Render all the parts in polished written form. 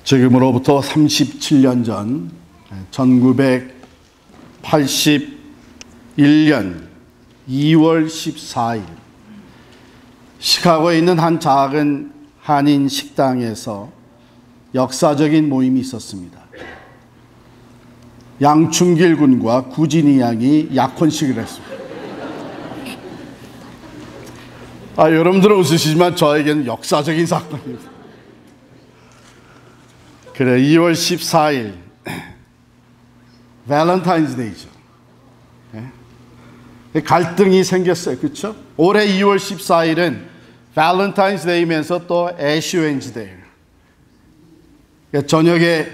지금으로부터 37년 전 1981년 2월 14일 시카고에 있는 한 작은 한인 식당에서 역사적인 모임이 있었습니다. 양충길 군과 구진이 양이 약혼식을 했습니다. 여러분들은 웃으시지만 저에게는 역사적인 사건입니다. 그래, 2월 14일 발렌타인스데이죠. 갈등이 생겼어요. 그렇죠? 올해 2월 14일은 발렌타인스데이면서 또 애쉬 웬즈데이. 저녁에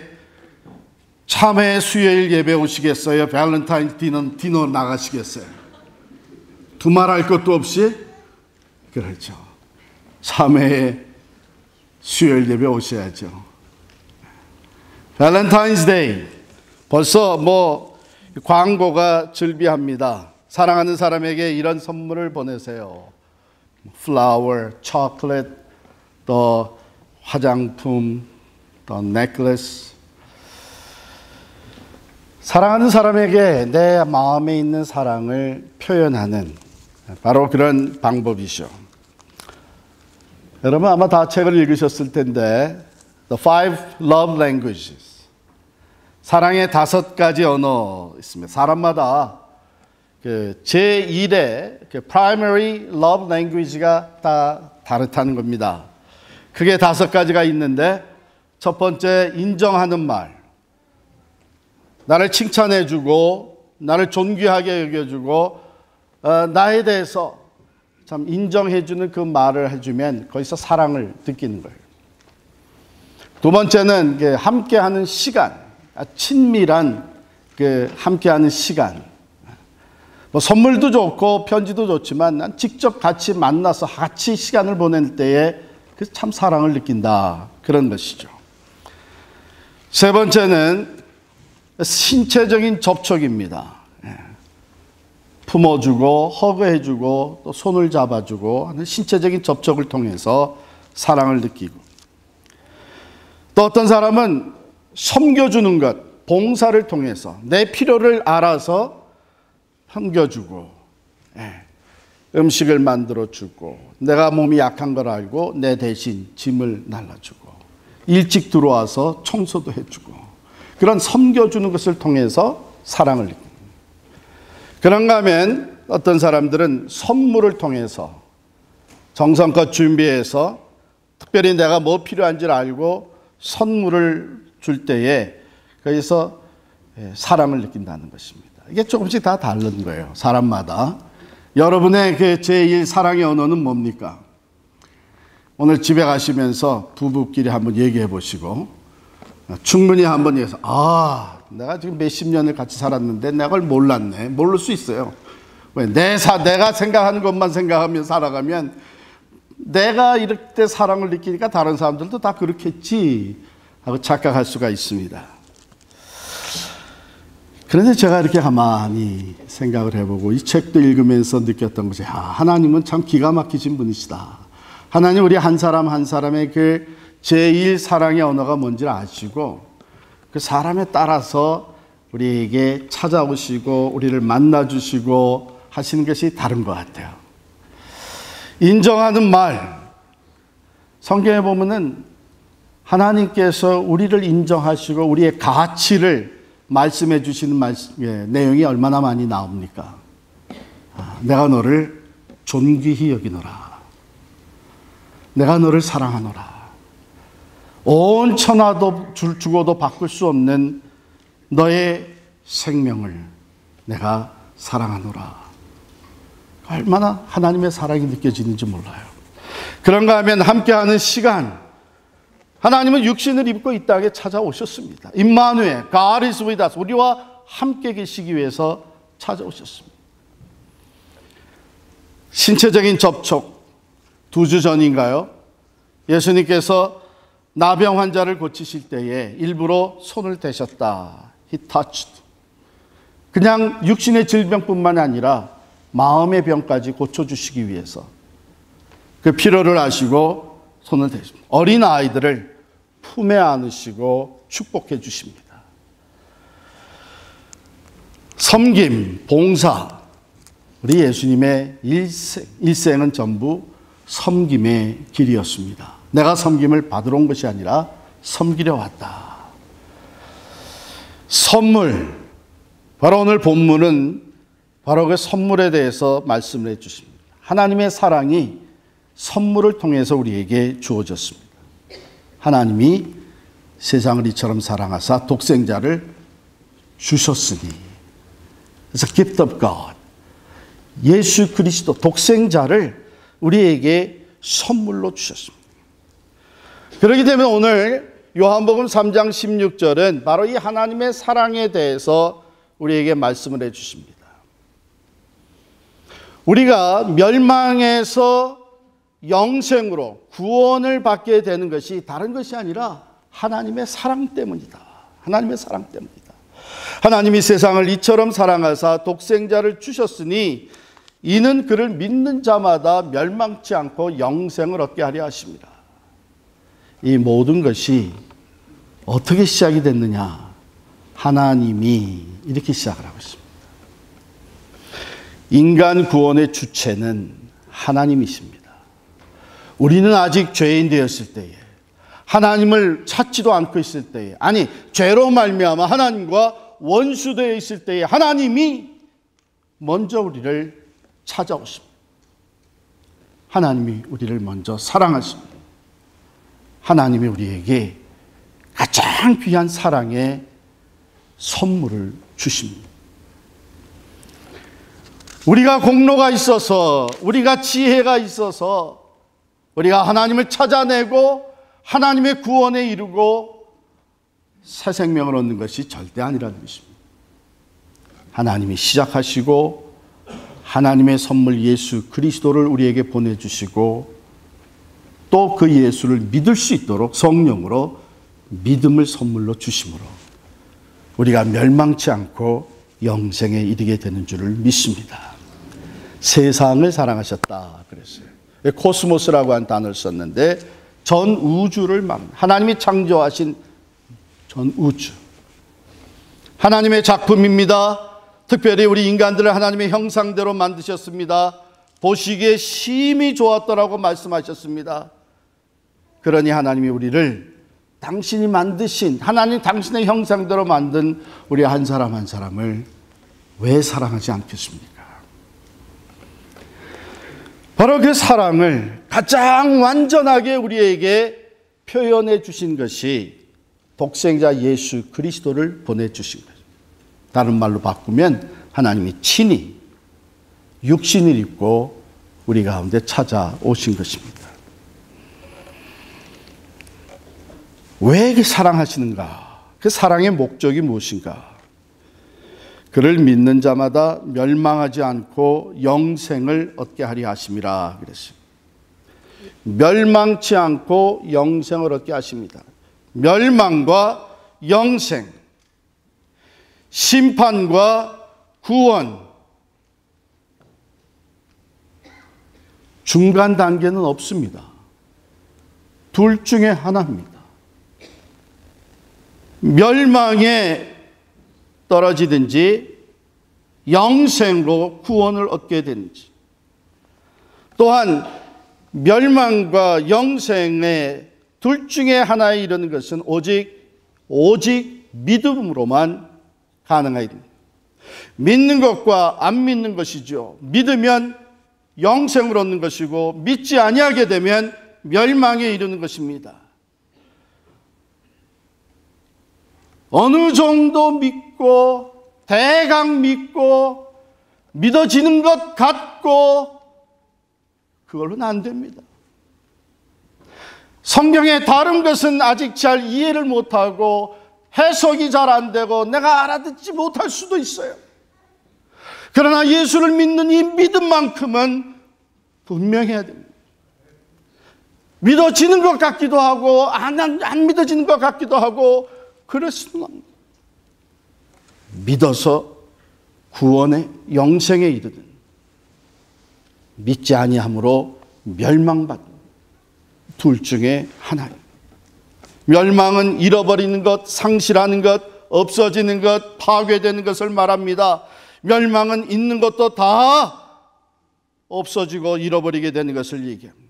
참회 수요일 예배 오시겠어요? 발렌타인 디너 나가시겠어요? 두말할 것도 없이 그렇죠. 참회 수요일 예배 오셔야죠. 발렌타인스데이 벌써 광고가 즐비합니다. 사랑하는 사람에게 이런 선물을 보내세요. 플라워, 초콜릿, 또 화장품, 또 넥클래스. 사랑하는 사람에게 내 마음에 있는 사랑을 표현하는 바로 그런 방법이죠. 여러분 아마 다 책을 읽으셨을 텐데 The Five Love Languages, 사랑의 5가지 언어 있습니다. 사람마다 제1의 Primary Love Language가 다 다르다는 겁니다. 크게 5가지가 있는데 첫 번째, 인정하는 말. 나를 칭찬해주고 나를 존귀하게 여겨주고 나에 대해서 참 인정해주는 그 말을 해주면 거기서 사랑을 느끼는 거예요. 두 번째는 함께하는 시간, 친밀한 함께하는 시간. 선물도 좋고 편지도 좋지만 난 직접 같이 만나서 같이 시간을 보낼 때에 참 사랑을 느낀다, 그런 것이죠. 세 번째는 신체적인 접촉입니다. 품어주고 허그해주고 또 손을 잡아주고 하는 신체적인 접촉을 통해서 사랑을 느끼고, 또 어떤 사람은 섬겨주는 것, 봉사를 통해서 내 필요를 알아서 섬겨주고, 음식을 만들어주고, 내가 몸이 약한 걸 알고 내 대신 짐을 날라주고, 일찍 들어와서 청소도 해주고, 그런 섬겨주는 것을 통해서 사랑을 느낍니다. 그런가 하면 어떤 사람들은 선물을 통해서 정성껏 준비해서 특별히 내가 뭐 필요한지를 알고 선물을 줄 때에 거기서 사랑을 느낀다는 것입니다. 이게 조금씩 다 다른 거예요, 사람마다. 여러분의 제1 사랑의 언어는 뭡니까? 오늘 집에 가시면서 부부끼리 한번 얘기해 보시고 충분히 한번 얘기해서 내가 지금 몇십 년을 같이 살았는데 내가 그걸 몰랐네. 모를 수 있어요. 왜? 내가 생각하는 것만 생각하며 살아가면 내가 이렇게 사랑을 느끼니까 다른 사람들도 다 그렇겠지 하고 착각할 수가 있습니다. 그런데 제가 이렇게 가만히 생각을 해보고 이 책도 읽으면서 느꼈던 것이, 하나님은 참 기가 막히신 분이시다. 하나님 우리 한 사람 한 사람의 제1 사랑의 언어가 뭔지를 아시고 그 사람에 따라서 우리에게 찾아오시고 우리를 만나주시고 하시는 것이 다른 것 같아요. 인정하는 말, 성경에 보면은 하나님께서 우리를 인정하시고 우리의 가치를 말씀해 주시는 내용이 얼마나 많이 나옵니까? 내가 너를 존귀히 여기노라. 내가 너를 사랑하노라. 온 천하도 주고도 바꿀 수 없는 너의 생명을 내가 사랑하노라. 얼마나 하나님의 사랑이 느껴지는지 몰라요. 그런가 하면 함께하는 시간. 하나님은 육신을 입고 이 땅에 찾아오셨습니다. 임마누엘, God is with us. 우리와 함께 계시기 위해서 찾아오셨습니다. 신체적인 접촉. 2주 전인가요? 예수님께서 나병 환자를 고치실 때에 일부러 손을 대셨다. He touched. 그냥 육신의 질병뿐만 아니라 마음의 병까지 고쳐주시기 위해서 그 필요를 아시고 손을 대십니다. 어린 아이들을 품에 안으시고 축복해 주십니다. 섬김, 봉사, 우리 예수님의 일생은 전부 섬김의 길이었습니다. 내가 섬김을 받으러 온 것이 아니라 섬기려 왔다. 선물, 바로 오늘 본문은 바로 그 선물에 대해서 말씀을 해 주십니다. 하나님의 사랑이 선물을 통해서 우리에게 주어졌습니다. 하나님이 세상을 이처럼 사랑하사 독생자를 주셨으니, 그래서 gift of God, 예수 그리스도 독생자를 우리에게 선물로 주셨습니다. 그렇기 때문에 오늘 요한복음 3장 16절은 바로 이 하나님의 사랑에 대해서 우리에게 말씀을 해 주십니다. 우리가 멸망에서 영생으로 구원을 받게 되는 것이 다른 것이 아니라 하나님의 사랑 때문이다. 하나님의 사랑 때문이다. 하나님이 세상을 이처럼 사랑하사 독생자를 주셨으니 이는 그를 믿는 자마다 멸망치 않고 영생을 얻게 하려 하십니다. 이 모든 것이 어떻게 시작이 됐느냐? 하나님이 이렇게 시작을 하고 있습니다. 인간 구원의 주체는 하나님이십니다. 우리는 아직 죄인 되었을 때에, 하나님을 찾지도 않고 있을 때에, 아니 죄로 말미암아 하나님과 원수되어 있을 때에 하나님이 먼저 우리를 찾아오십니다. 하나님이 우리를 먼저 사랑하십니다. 하나님이 우리에게 가장 귀한 사랑의 선물을 주십니다. 우리가 공로가 있어서, 우리가 지혜가 있어서 우리가 하나님을 찾아내고 하나님의 구원에 이르고 새 생명을 얻는 것이 절대 아니라는 것입니다. 하나님이 시작하시고 하나님의 선물 예수 그리스도를 우리에게 보내주시고 또 그 예수를 믿을 수 있도록 성령으로 믿음을 선물로 주심으로 우리가 멸망치 않고 영생에 이르게 되는 줄을 믿습니다. 세상을 사랑하셨다 그랬어요. 코스모스라고 한 단어를 썼는데 전 우주를 말합니다. 하나님이 창조하신 전 우주, 하나님의 작품입니다. 특별히 우리 인간들을 하나님의 형상대로 만드셨습니다. 보시기에 심히 좋았더라고 말씀하셨습니다. 그러니 하나님이 우리를 당신이 만드신, 하나님 당신의 형상대로 만든 우리 한 사람 한 사람을 왜 사랑하지 않겠습니까? 바로 그 사랑을 가장 완전하게 우리에게 표현해 주신 것이 독생자 예수 그리스도를 보내주신 거죠. 다른 말로 바꾸면 하나님이 친히 육신을 입고 우리 가운데 찾아오신 것입니다. 왜 사랑하시는가? 그 사랑의 목적이 무엇인가? 그를 믿는 자마다 멸망하지 않고 영생을 얻게 하려 하심이라 그랬어요. 멸망치 않고 영생을 얻게 하십니다. 멸망과 영생, 심판과 구원, 중간 단계는 없습니다. 둘 중에 하나입니다. 멸망에 떨어지든지 영생으로 구원을 얻게 되는지, 또한 멸망과 영생의 둘 중에 하나에 이르는 것은 오직 믿음으로만 가능하다. 믿는 것과 안 믿는 것이죠. 믿으면 영생을 얻는 것이고 믿지 아니하게 되면 멸망에 이르는 것입니다. 어느 정도 믿고 대강 믿고 믿어지는 것 같고 그걸로는 안 됩니다. 성경의 다른 것은 아직 잘 이해를 못하고 해석이 잘 안 되고 내가 알아듣지 못할 수도 있어요. 그러나 예수를 믿는 이 믿음만큼은 분명해야 됩니다. 믿어지는 것 같기도 하고 안 믿어지는 것 같기도 하고 그럴 수는 없습니다. 믿어서 구원의 영생에 이르든 믿지 아니함으로 멸망받는 둘 중에 하나입니다. 멸망은 잃어버리는 것, 상실하는 것, 없어지는 것, 파괴되는 것을 말합니다. 멸망은 있는 것도 다 없어지고 잃어버리게 되는 것을 얘기합니다.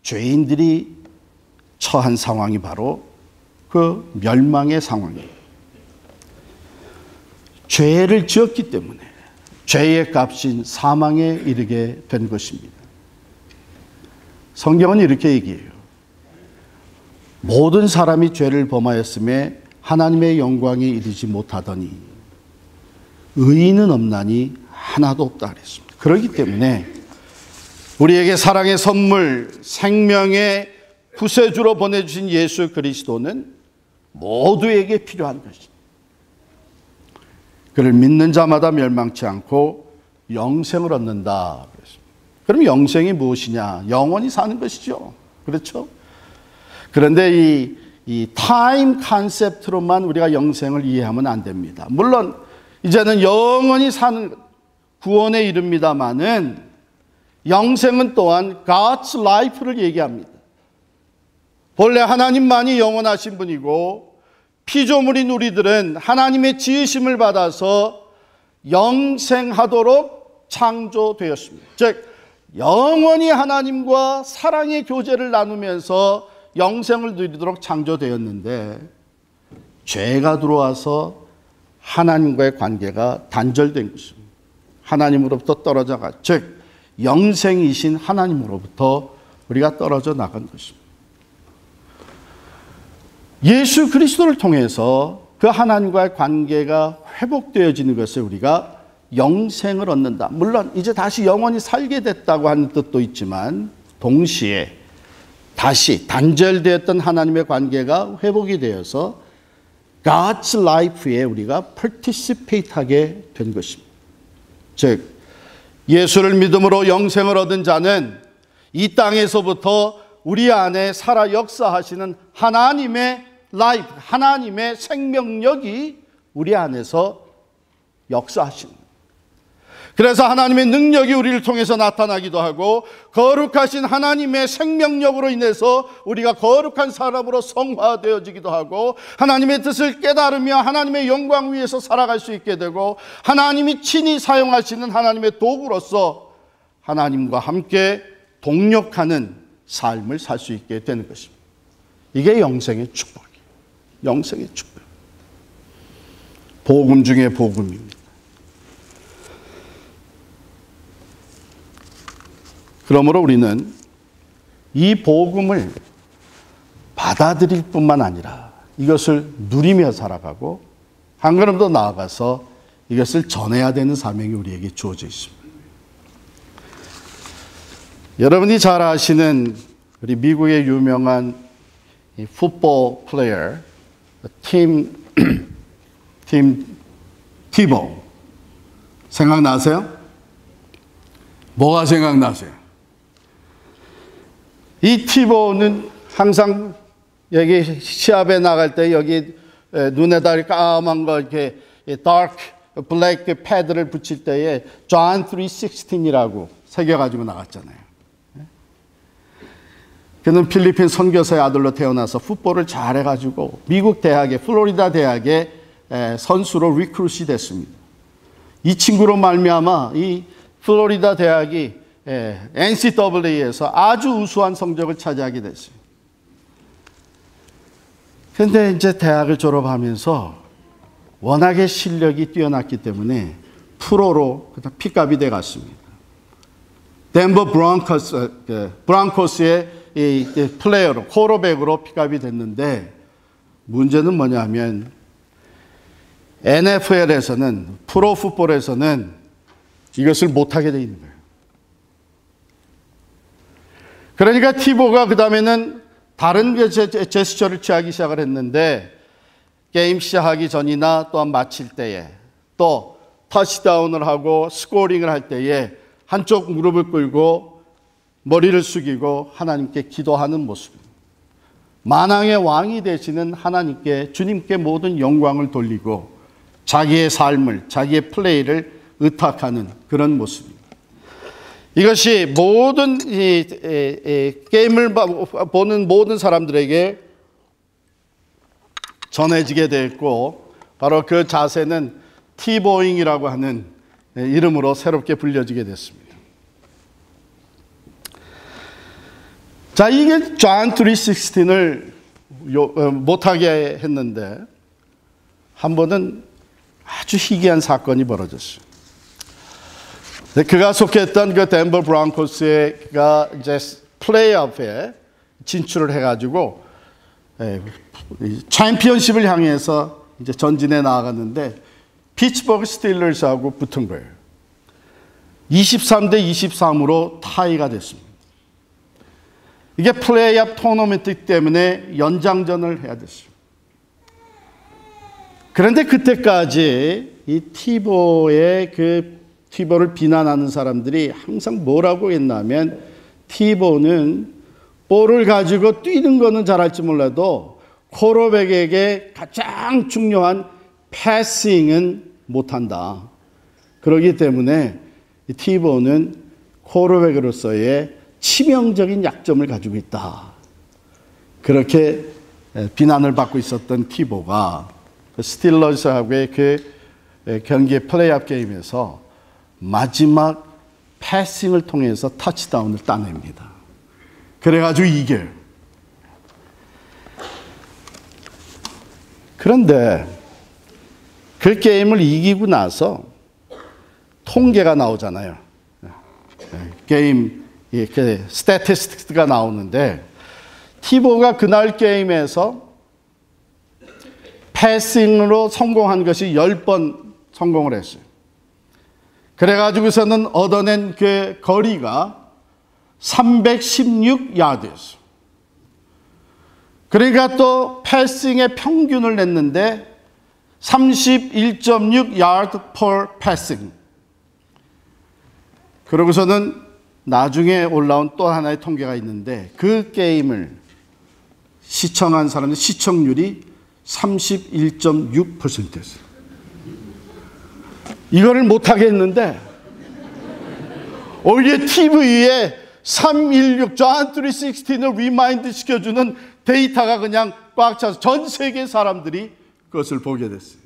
죄인들이 처한 상황이 바로 그 멸망의 상황이에요. 죄를 지었기 때문에 죄의 값인 사망에 이르게 된 것입니다. 성경은 이렇게 얘기해요. 모든 사람이 죄를 범하였음에 하나님의 영광에 이르지 못하더니 의인은 없나니 하나도 없다 그랬습니다. 그렇기 때문에 우리에게 사랑의 선물, 생명의 구세주로 보내주신 예수 그리스도는 모두에게 필요한 것입니다. 그를 믿는 자마다 멸망치 않고 영생을 얻는다 그랬습니다. 그럼 영생이 무엇이냐? 영원히 사는 것이죠. 그렇죠? 그런데 이 타임 컨셉트로만 우리가 영생을 이해하면 안 됩니다. 물론 이제는 영원히 사는 구원에 이릅니다마는 영생은 또한 God's life를 얘기합니다. 본래 하나님만이 영원하신 분이고 피조물인 우리들은 하나님의 지으심을 받아서 영생하도록 창조되었습니다. 즉 영원히 하나님과 사랑의 교제를 나누면서 영생을 누리도록 창조되었는데 죄가 들어와서 하나님과의 관계가 단절된 것입니다. 하나님으로부터 떨어져 가, 즉 영생이신 하나님으로부터 우리가 떨어져 나간 것입니다. 예수 그리스도를 통해서 그 하나님과의 관계가 회복되어지는 것을 우리가 영생을 얻는다. 물론 이제 다시 영원히 살게 됐다고 하는 뜻도 있지만 동시에 다시 단절되었던 하나님의 관계가 회복이 되어서 God's life에 우리가 participate-하게 된 것입니다. 즉 예수를 믿음으로 영생을 얻은 자는 이 땅에서부터 우리 안에 살아 역사하시는 하나님의 라이프, 하나님의 생명력이 우리 안에서 역사하시는 거예요. 그래서 하나님의 능력이 우리를 통해서 나타나기도 하고 거룩하신 하나님의 생명력으로 인해서 우리가 거룩한 사람으로 성화되어지기도 하고 하나님의 뜻을 깨달으며 하나님의 영광 위에서 살아갈 수 있게 되고 하나님이 친히 사용하시는 하나님의 도구로서 하나님과 함께 동력하는 삶을 살 수 있게 되는 것입니다. 이게 영생의 축복이에요. 영생의 축복. 복음 중에 복음입니다. 그러므로 우리는 이 복음을 받아들일 뿐만 아니라 이것을 누리며 살아가고 한 걸음 더 나아가서 이것을 전해야 되는 사명이 우리에게 주어져 있습니다. 여러분이 잘 아시는 우리 미국의 유명한 풋볼 플레이어 팀 티보 생각나세요? 뭐가 생각나세요? 이 티보는 항상 여기 시합에 나갈 때 여기 눈에다 까만 거 이렇게 dark black 패드를 붙일 때에 John 3:16이라고 새겨가지고 나갔잖아요. 그는 필리핀 선교사의 아들로 태어나서 풋볼을 잘해가지고 미국 대학에 플로리다 대학에 선수로 리크루트이 됐습니다. 이 친구로 말미암아 이 플로리다 대학이 NCAA에서 아주 우수한 성적을 차지하게 됐어요. 그런데 이제 대학을 졸업하면서 워낙에 실력이 뛰어났기 때문에 프로로 픽업이 돼 갔습니다. 덴버 브랑코스의 이 플레이어로, 쿼터백으로 픽업이 됐는데 문제는 뭐냐면 NFL에서는, 프로 풋볼에서는 이것을 못하게 돼 있는 거예요. 그러니까 티보가 그 다음에는 다른 제스처를 취하기 시작을 했는데 게임 시작하기 전이나 또한 마칠 때에 또 터치다운을 하고 스코링을 할 때에 한쪽 무릎을 꿇고 머리를 숙이고 하나님께 기도하는 모습입니다. 만왕의 왕이 되시는 하나님께, 주님께 모든 영광을 돌리고 자기의 삶을, 자기의 플레이를 의탁하는 그런 모습입니다. 이것이 모든 게임을 보는 모든 사람들에게 전해지게 됐고, 바로 그 자세는 티보잉이라고 하는 이름으로 새롭게 불려지게 됐습니다. 자, 이게 존 3:16을 못하게 했는데, 한 번은 아주 희귀한 사건이 벌어졌어요. 그가 속했던 그 덴버 브론코스가 이제 플레이오프에 진출을 해가지고 챔피언십을 향해서 이제 전진해 나아갔는데 피츠버그 스틸러스하고 붙은 거예요. 23대 23으로 타이가 됐습니다. 이게 플레이오프 토너먼트 때문에 연장전을 해야 됐어요. 그런데 그때까지 이 티보를 비난하는 사람들이 항상 뭐라고 했냐면, 티보는 볼을 가지고 뛰는 거는 잘할지 몰라도 쿼터백에게 가장 중요한 패싱은 못한다. 그렇기 때문에 티보는 쿼터백으로서의 치명적인 약점을 가지고 있다. 그렇게 비난을 받고 있었던 티보가 스틸러스하고의 그 경기의 플레이오프 게임에서 마지막 패싱을 통해서 터치다운을 따냅니다. 그래가지고 이겨요. 그런데 그 게임을 이기고 나서 통계가 나오잖아요. 게임 스태티스틱스가 나오는데, 티보가 그날 게임에서 패싱으로 성공한 것이 10번 성공을 했어요. 그래가지고서는 얻어낸 그 거리가 316야드였어요. 그러니까 또 패싱의 평균을 냈는데 31.6 야드 per 패싱. 그러고서는 나중에 올라온 또 하나의 통계가 있는데, 그 게임을 시청한 사람의 시청률이 31.6%였어요. 이거를 못하게 했는데 오히려 TV에 316 존 3:16을 리마인드 시켜주는 데이터가 그냥 꽉 차서 전 세계 사람들이 그것을 보게 됐어요.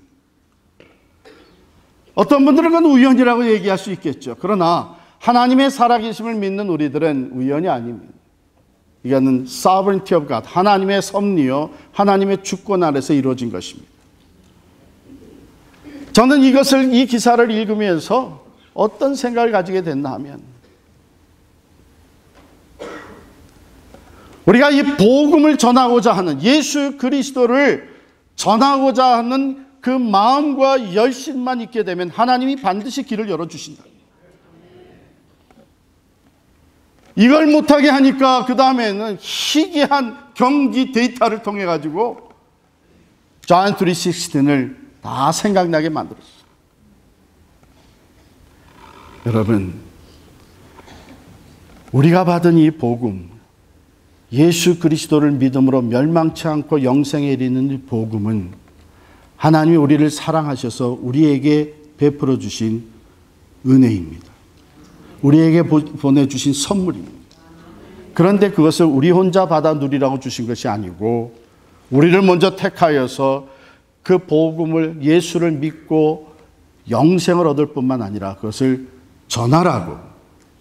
어떤 분들은 그건 우연이라고 얘기할 수 있겠죠. 그러나 하나님의 살아계심을 믿는 우리들은 우연이 아닙니다. 이거는 sovereignty of God, 하나님의 섭리요, 하나님의 주권 아래서 이루어진 것입니다. 저는 이 기사를 읽으면서 어떤 생각을 가지게 됐나 하면, 우리가 이 복음을 전하고자 하는, 예수 그리스도를 전하고자 하는 그 마음과 열심만 있게 되면 하나님이 반드시 길을 열어주신다. 이걸 못하게 하니까 그 다음에는 희귀한 경기 데이터를 통해 가지고 존 3:16을 다 생각나게 만들었어요. 여러분, 우리가 받은 이 복음, 예수 그리스도를 믿음으로 멸망치 않고 영생에 이르는 이 복음은 하나님이 우리를 사랑하셔서 우리에게 베풀어 주신 은혜입니다. 우리에게 보내주신 선물입니다. 그런데 그것을 우리 혼자 받아 누리라고 주신 것이 아니고, 우리를 먼저 택하여서 그 복음을, 예수를 믿고 영생을 얻을 뿐만 아니라 그것을 전하라고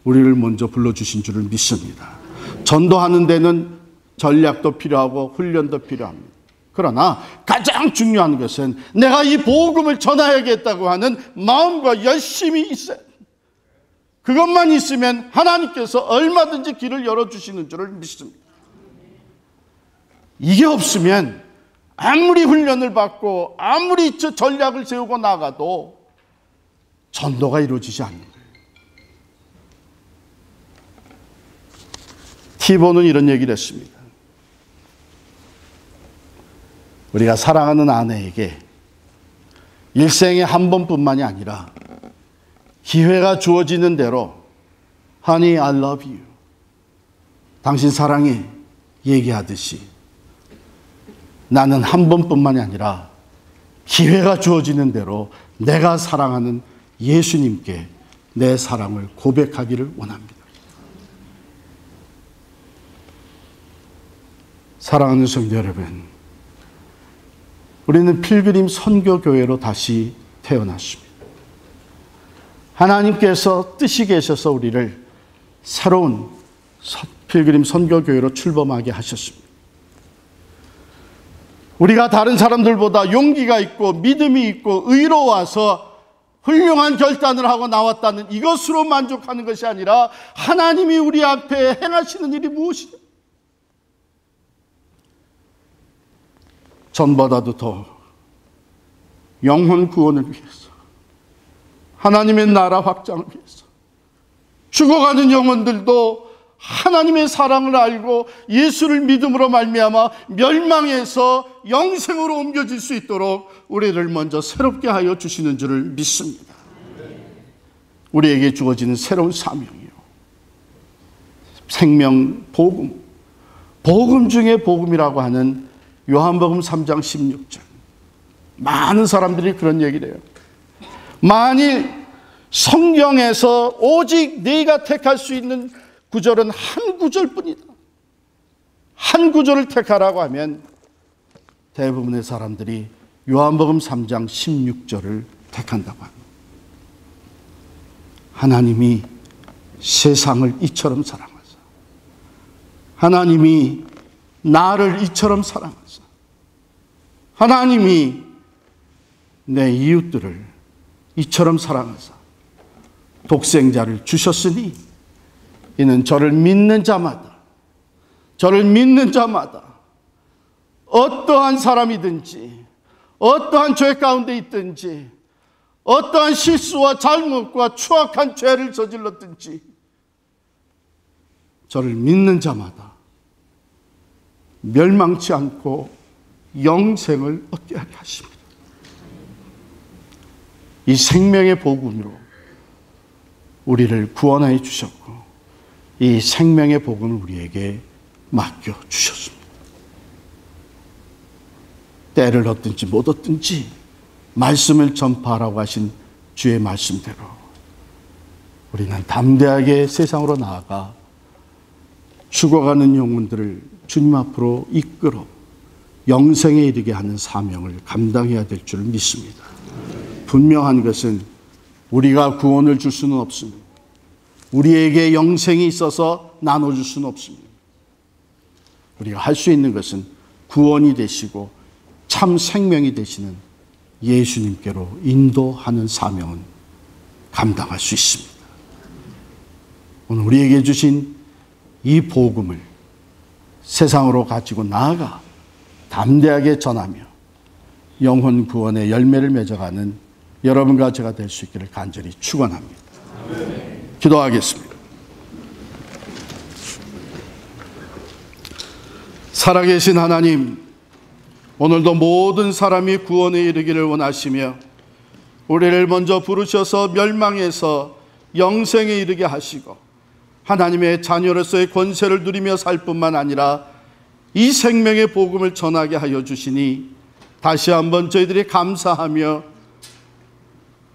우리를 먼저 불러주신 줄을 믿습니다. 전도하는 데는 전략도 필요하고 훈련도 필요합니다. 그러나 가장 중요한 것은 내가 이 복음을 전하야겠다고 하는 마음과 열심이 있어요. 그것만 있으면 하나님께서 얼마든지 길을 열어주시는 줄을 믿습니다. 이게 없으면 아무리 훈련을 받고 아무리 전략을 세우고 나가도 전도가 이루어지지 않는 거예요. 티보는 이런 얘기를 했습니다. 우리가 사랑하는 아내에게 일생에 한 번뿐만이 아니라 기회가 주어지는 대로 Honey, I love you. 당신 사랑해. 얘기하듯이 나는 한 번뿐만이 아니라 기회가 주어지는 대로 내가 사랑하는 예수님께 내 사랑을 고백하기를 원합니다. 사랑하는 성도 여러분, 우리는 필그림 선교교회로 다시 태어났습니다. 하나님께서 뜻이 계셔서 우리를 새로운 필그림 선교교회로 출범하게 하셨습니다. 우리가 다른 사람들보다 용기가 있고 믿음이 있고 의로워서 훌륭한 결단을 하고 나왔다는 이것으로 만족하는 것이 아니라 하나님이 우리 앞에 행하시는 일이 무엇이냐? 전보다도 더 영혼 구원을 위해서, 하나님의 나라 확장을 위해서 죽어가는 영혼들도 하나님의 사랑을 알고 예수를 믿음으로 말미암아 멸망해서 영생으로 옮겨질 수 있도록 우리를 먼저 새롭게 하여 주시는 줄을 믿습니다. 우리에게 주어지는 새로운 사명이요, 생명 복음, 복음 중에 복음이라고 하는 요한복음 3장 16절. 많은 사람들이 그런 얘기를 해요. 만일 성경에서 오직 네가 택할 수 있는 구절은 한 구절뿐이다, 한 구절을 택하라고 하면 대부분의 사람들이 요한복음 3장 16절을 택한다고 합니다. 하나님이 세상을 이처럼 사랑하사, 하나님이 나를 이처럼 사랑하사, 하나님이 내 이웃들을 이처럼 사랑하사 독생자를 주셨으니 이는 저를 믿는 자마다 어떠한 사람이든지 어떠한 죄 가운데 있든지 어떠한 실수와 잘못과 추악한 죄를 저질렀든지 저를 믿는 자마다 멸망치 않고 영생을 얻게 하게 하십니다. 이 생명의 복음으로 우리를 구원하여 주셨고 이 생명의 복음을 우리에게 맡겨 주셨습니다. 때를 얻든지 못 얻든지 말씀을 전파하라고 하신 주의 말씀대로 우리는 담대하게 세상으로 나아가 죽어가는 영혼들을 주님 앞으로 이끌어 영생에 이르게 하는 사명을 감당해야 될 줄 믿습니다. 분명한 것은 우리가 구원을 줄 수는 없습니다. 우리에게 영생이 있어서 나눠줄 수는 없습니다. 우리가 할 수 있는 것은 구원이 되시고 참 생명이 되시는 예수님께로 인도하는 사명은 감당할 수 있습니다. 오늘 우리에게 주신 이 복음을 세상으로 가지고 나아가 담대하게 전하며 영혼 구원의 열매를 맺어가는 여러분과 제가 될 수 있기를 간절히 축원합니다. 기도하겠습니다. 살아계신 하나님, 오늘도 모든 사람이 구원에 이르기를 원하시며 우리를 먼저 부르셔서 멸망에서 영생에 이르게 하시고 하나님의 자녀로서의 권세를 누리며 살 뿐만 아니라 이 생명의 복음을 전하게 하여 주시니 다시 한번 저희들이 감사하며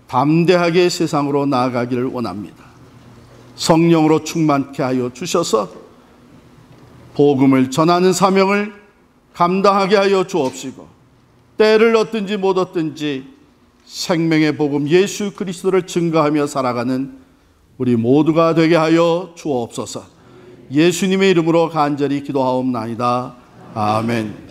담대하게 세상으로 나아가기를 원합니다. 성령으로 충만케 하여 주셔서 복음을 전하는 사명을 감당하게 하여 주옵시고 때를 얻든지 못 얻든지 생명의 복음 예수 그리스도를 증거하며 살아가는 우리 모두가 되게 하여 주옵소서. 예수님의 이름으로 간절히 기도하옵나이다. 아멘.